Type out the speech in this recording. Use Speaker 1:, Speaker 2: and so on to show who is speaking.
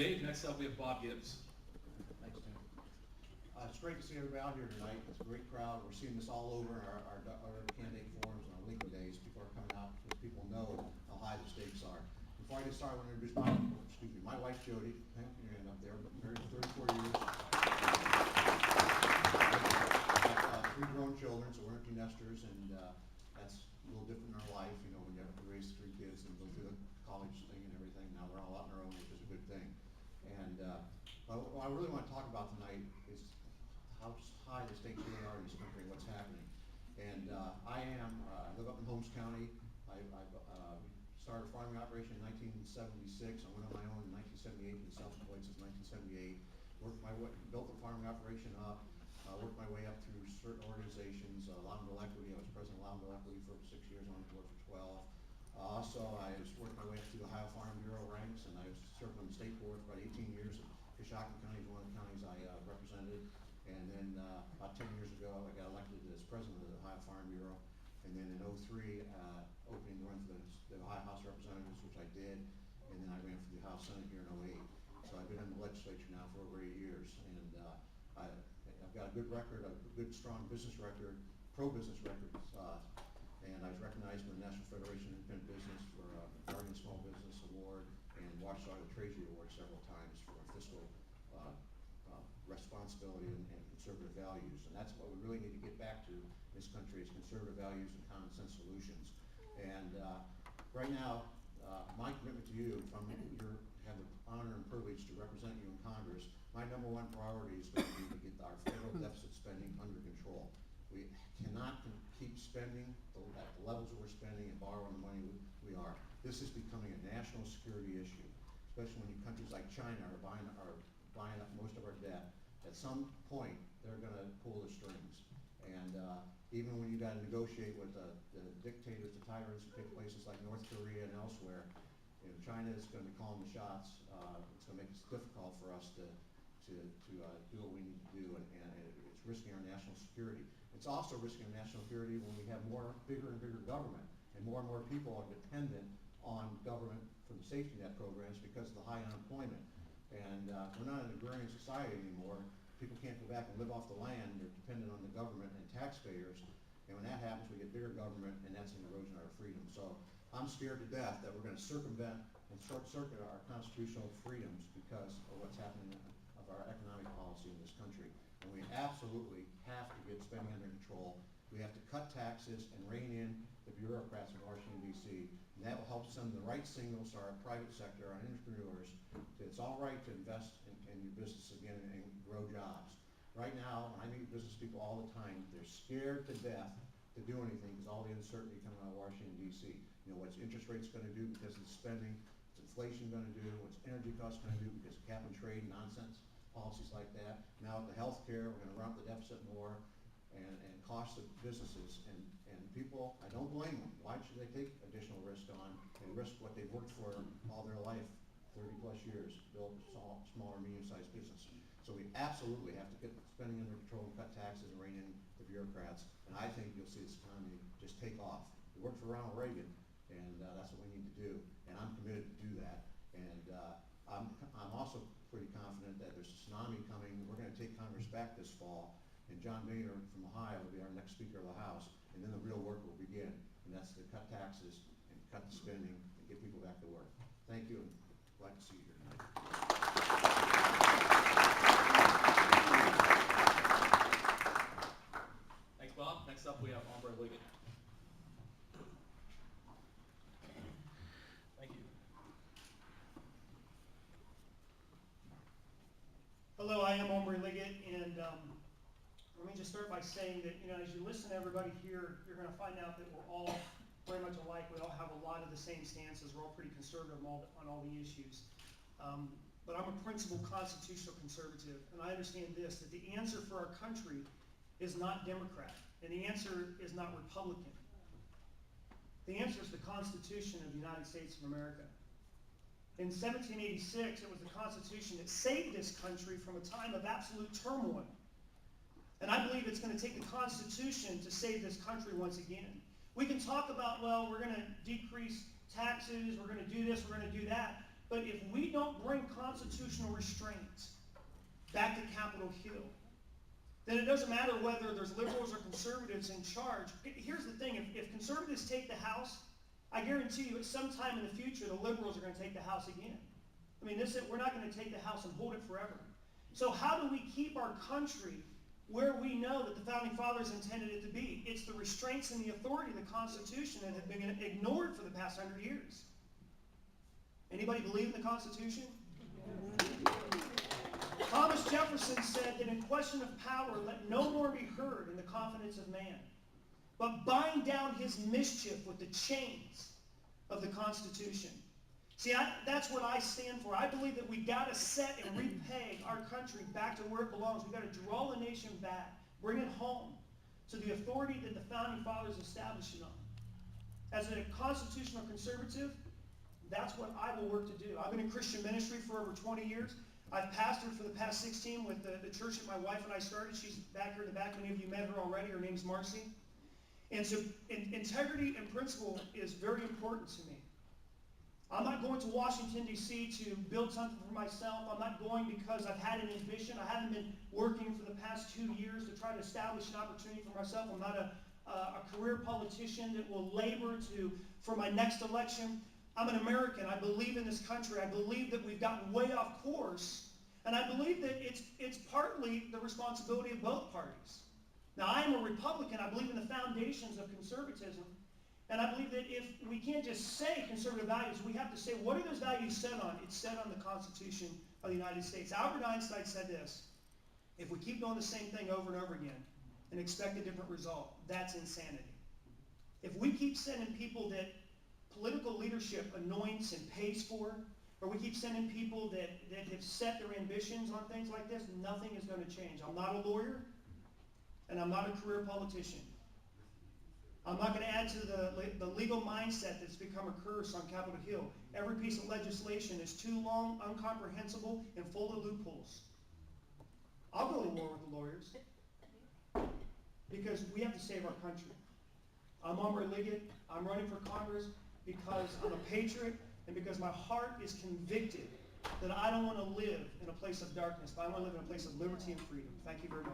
Speaker 1: Dave. Next up, we have Bob Gibbs.
Speaker 2: Thanks, Tim. It's great to see everybody out here tonight. It's a great crowd. We're seeing this all over in our candidate forums and our legal days. People are coming out because people know how high the stakes are. Before I get started, I want to introduce my wife, Jody. Thank you, your hand up there. Married for 34 years. I've 3 grown children, so we're empty nesters, and that's a little different in our life, you know, when you have to raise 3 kids and go through the college thing and everything. Now we're all out on our own, which is a good thing. And what I really want to talk about tonight is how high the stakes really are in this country and what's happening. And I live up in Holmes County. I started a farming operation in 1976. I went on my own in 1978, been self-employed since 1978. Built the farming operation up, worked my way up through certain organizations, Loudonville Equity. I was president of Loudonville Equity for 6 years, on the board for 12. Also, I worked my way up through the Ohio Farm Bureau ranks, and I served on the state board for about 18 years. Coshocton County is one of the counties I represented. And then about 10 years ago, I got elected as president of the Ohio Farm Bureau. And then in 2003, opening the run for the Ohio House of Representatives, which I did. And then I ran for the House Senate here in 2008. So I've been in the legislature now for over 8 years. And I've got a good record, a good, strong business record, pro-business record. And I was recognized by the National Federation of Independent Business for a Guardian Small Business Award and Watchdog of the Treasury Award several times for fiscal responsibility and conservative values. And that's what we really need to get back to in this country, is conservative values and common sense solutions. And right now, my commitment to you, if I have the honor and privilege to represent you in Congress, my #1 priority is going to be to get our federal deficit spending under control. We cannot keep spending at the levels that we're spending and borrowing the money we are. This is becoming a national security issue, especially when countries like China are buying up most of our debt. At some point, they're going to pull the strings. And even when you got to negotiate with the dictators, the tyrants who take places like North Korea and elsewhere, you know, China is going to be calling the shots. It's going to make it difficult for us to do what we need to do, and it's risking our national security. It's also risking our national security when we have bigger and bigger government, and more people are dependent on government for the safety net programs because of the high unemployment. And we're not an agrarian society anymore. People can't go back and live off the land. They're dependent on the government and taxpayers. And when that happens, we get bigger government, and that's an erosion of our freedom. So I'm scared to death that we're going to circumvent and short-circuit our constitutional freedoms because of what's happening of our economic policy in this country. And we absolutely have to get spending under control. We have to cut taxes and rein in the bureaucrats in Washington, D.C. And that will help send the right signals to our private sector, our entrepreneurs, that it's all right to invest in your business again and grow jobs. Right now, when I meet business people all the time, they're scared to death to do anything because all the uncertainty coming out of Washington, D.C. You know, what's interest rates going to do because of the spending, what's inflation going to do, what's energy costs going to do because of cap and trade nonsense, policies like that. Now with the health care, we're going to run up the deficit more and cost the businesses. And people, I don't blame them. Why should they take additional risk on and risk what they've worked for all their life, 30 plus years, to build a small or medium-sized business? So we absolutely have to get spending under control and cut taxes and rein in the bureaucrats. And I think you'll see this economy just take off. We worked for Ronald Reagan, and that's what we need to do. And I'm committed to do that. And I'm also pretty confident that there's a tsunami coming. We're going to take Congress back this fall, and John Boehner from Ohio will be our next Speaker of the House, and then the real work will begin. And that's to cut taxes and cut the spending and get people back to work. Thank you, and glad to see you here tonight.
Speaker 1: Thanks, Bob. Next up, we have Ombre Liggett. Thank you.
Speaker 3: Hello, I am Ombre Liggett, and let me just start by saying that, you know, as you listen to everybody here, you're going to find out that we're all very much alike. We all have a lot of the same stances. We're all pretty conservative on all the issues. But I'm a principled constitutional conservative, and I understand this, that the answer for our country is not Democrat, and the answer is not Republican. The answer is the Constitution of the United States of America. In 1786, it was the Constitution that saved this country from a time of absolute turmoil. And I believe it's going to take the Constitution to save this country once again. We can talk about, well, we're going to decrease taxes, we're going to do this, we're going to do that. But if we don't bring constitutional restraint back to Capitol Hill, then it doesn't matter whether there's liberals or conservatives in charge. Here's the thing, if conservatives take the House, I guarantee you at some time in the future, the liberals are going to take the House again. I mean, we're not going to take the House and hold it forever. So how do we keep our country where we know that the Founding Fathers intended it to be? It's the restraints and the authority of the Constitution that have been ignored for the past 100 years. Anybody believe in the Constitution? Thomas Jefferson said that in question of power, let no more be heard in the confidence of man, but bind down his mischief with the chains of the Constitution. See, that's what I stand for. I believe that we got to set and repeg our country back to where it belongs. We've got to draw the nation back, bring it home to the authority that the Founding Fathers established it on. As a constitutional conservative, that's what I will work to do. I've been in Christian ministry for over 20 years. I've pastored for the past 16 with the church that my wife and I started. She's back here in the back. Many of you met her already. Her name's Marcy. And so integrity and principle is very important to me. I'm not going to Washington, D.C. to build something for myself. I'm not going because I've had an ambition. I haven't been working for the past 2 years to try to establish an opportunity for myself. I'm not a career politician that will labor for my next election. I'm an American. I believe in this country. I believe that we've gotten way off course. And I believe that it's partly the responsibility of both parties. Now, I am a Republican. I believe in the foundations of conservatism. And I believe that if we can't just say conservative values, we have to say, what are those values set on? It's set on the Constitution of the United States. Albert Einstein said this: if we keep doing the same thing over and over again and expect a different result, that's insanity. If we keep sending people that political leadership anoints and pays for, or we keep sending people that have set their ambitions on things like this, nothing is going to change. I'm not a lawyer, and I'm not a career politician. I'm not going to add to the legal mindset that's become a curse on Capitol Hill. Every piece of legislation is too long, incomprehensible, and full of loopholes. I'll go to war with the lawyers because we have to save our country. I'm Omri Liggett. I'm running for Congress because I'm a patriot and because my heart is convicted that I don't want to live in a place of darkness, but I want to live in a place of liberty and freedom. Thank you very much.